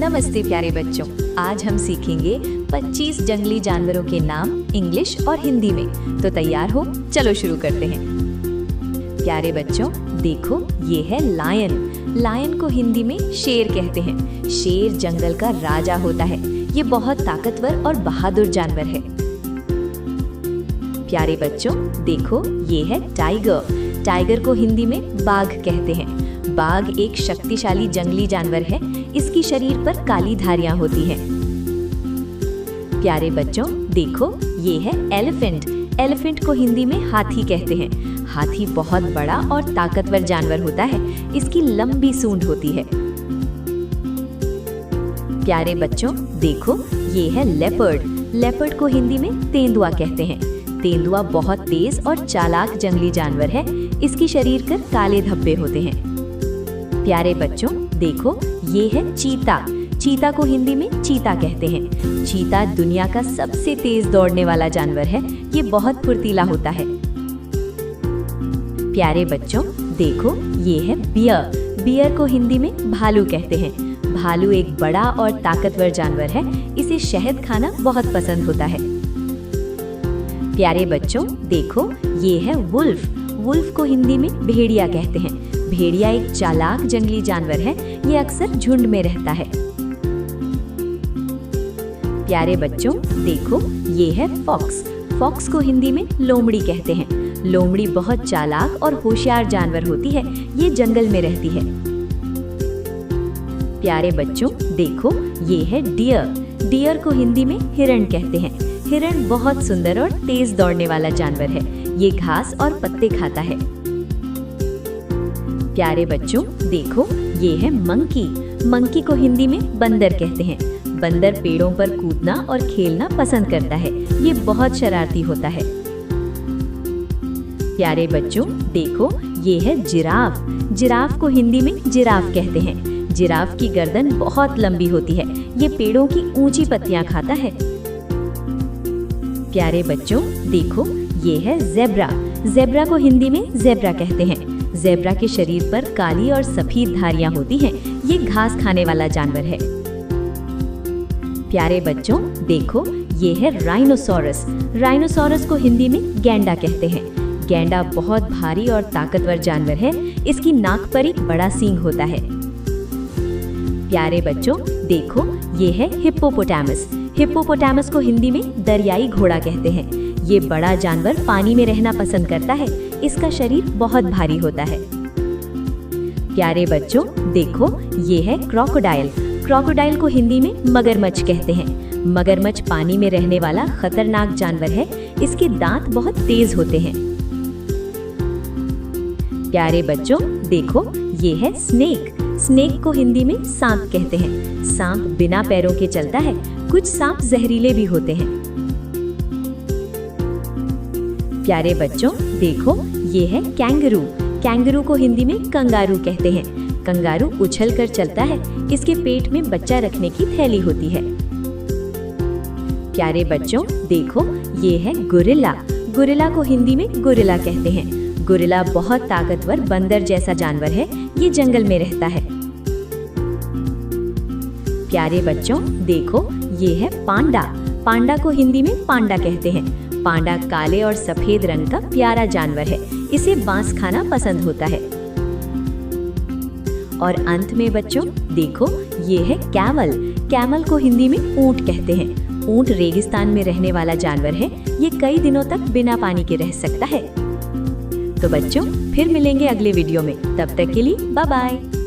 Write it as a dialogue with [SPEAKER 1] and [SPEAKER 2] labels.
[SPEAKER 1] नमस्ते प्यारे बच्चों, आज हम सीखेंगे 25 जंगली जानवरों के नाम इंग्लिश और हिंदी में। तो तैयार हो? चलो शुरू करते हैं। प्यारे बच्चों, देखो ये है लायन। लायन को हिंदी में शेर कहते हैं। शेर जंगल का राजा होता है। ये बहुत ताकतवर और बहादुर जानवर है। प्यारे बच्चों, देखो ये है टाइगर। टाइगर को हिंदी में बाघ कहते हैं। बाघ एक शक्तिशाली जंगली जानवर है। इसकी शरीर पर काली धारियां होती हैं। प्यारे बच्चों, देखो ये है एलिफेंट। एलिफेंट को हिंदी में हाथी कहते हैं। हाथी बहुत बड़ा और ताकतवर जानवर होता है। इसकी लंबी सूंड होती है। प्यारे बच्चों, देखो ये है लेपर्ड। लेपर्ड को हिंदी में तेंदुआ कहते हैं। तेंदुआ बहुत तेज और चालाक जंगली जानवर है। इसकी शरीर पर काले धब्बे होते हैं। प्यारे बच्चों, देखो ये है चीता। चीता को हिंदी में चीता कहते हैं। चीता दुनिया का सबसे तेज दौड़ने वाला जानवर है। ये बहुत फुर्तीला होता है। प्यारे बच्चों, देखो ये है बियर। बियर को हिंदी में भालू कहते हैं। भालू एक बड़ा और ताकतवर जानवर है। इसे शहद खाना बहुत पसंद होता है। प्यारे बच्चों, देखो ये है वुल्फ। वुल्फ को हिंदी में भेड़िया कहते हैं। भेड़िया एक चालाक जंगली जानवर है। ये अक्सर झुंड में रहता है। प्यारे बच्चों, देखो ये है फॉक्स। फॉक्स को हिंदी में लोमड़ी कहते हैं। लोमड़ी बहुत चालाक और होशियार जानवर होती है। ये जंगल में रहती है। प्यारे बच्चों, देखो ये है डियर। डियर को हिंदी में हिरण कहते हैं। हिरण बहुत सुंदर और तेज दौड़ने वाला जानवर है। ये घास और पत्ते खाता है। प्यारे बच्चों, देखो ये है मंकी। मंकी को हिंदी में बंदर कहते हैं। बंदर पेड़ों पर कूदना और खेलना पसंद करता है। ये बहुत शरारती होता है। प्यारे बच्चों, देखो ये है जिराफ। जिराफ को हिंदी में जिराफ कहते हैं। जिराफ की गर्दन बहुत लंबी होती है। ये पेड़ों की ऊंची पत्तियां खाता है। प्यारे बच्चों, देखो ये है जेब्रा। जेब्रा को हिंदी में जेब्रा कहते हैं। जेब्रा के शरीर पर काली और सफेद धारियां होती हैं। ये घास खाने वाला जानवर है। प्यारे बच्चों, देखो ये है राइनोसोरस। राइनोसोरस को हिंदी में गैंडा कहते हैं। गैंडा बहुत भारी और ताकतवर जानवर है। इसकी नाक पर एक बड़ा सींग होता है। प्यारे बच्चों, देखो ये है हिप्पोपोटामस। हिप्पोपोटामस को हिंदी में दरियाई घोड़ा कहते हैं। ये बड़ा जानवर पानी में रहना पसंद करता है। इसका शरीर बहुत भारी होता है। प्यारे बच्चों, देखो ये है क्रोकोडाइल। क्रोकोडाइल को हिंदी में मगरमच्छ कहते हैं। मगरमच्छ पानी में रहने वाला खतरनाक जानवर है। इसके दांत बहुत तेज होते हैं। प्यारे बच्चों, देखो ये है स्नेक। स्नेक को हिंदी में सांप कहते हैं। सांप बिना पैरों के चलता है। कुछ सांप जहरीले भी होते हैं। प्यारे बच्चों, देखो ये है कैंगरू। कैंगरू को हिंदी में कंगारू कहते हैं। कंगारू उछल कर चलता है। इसके पेट में बच्चा रखने की थैली होती है। प्यारे बच्चों, देखो ये है गोरिल्ला। गोरिल्ला को हिंदी में गोरिल्ला कहते हैं। गोरिल्ला बहुत ताकतवर बंदर जैसा जानवर है। ये जंगल में रहता है। प्यारे बच्चों, देखो ये है पांडा। पांडा को हिंदी में पांडा कहते हैं। पांडा काले और सफेद रंग का प्यारा जानवर है। इसे बांस खाना पसंद होता है। और अंत में बच्चों, देखो ये है कैमल। कैमल को हिंदी में ऊंट कहते हैं। ऊंट रेगिस्तान में रहने वाला जानवर है। ये कई दिनों तक बिना पानी के रह सकता है। तो बच्चों, फिर मिलेंगे अगले वीडियो में। तब तक के लिए बाय बाय।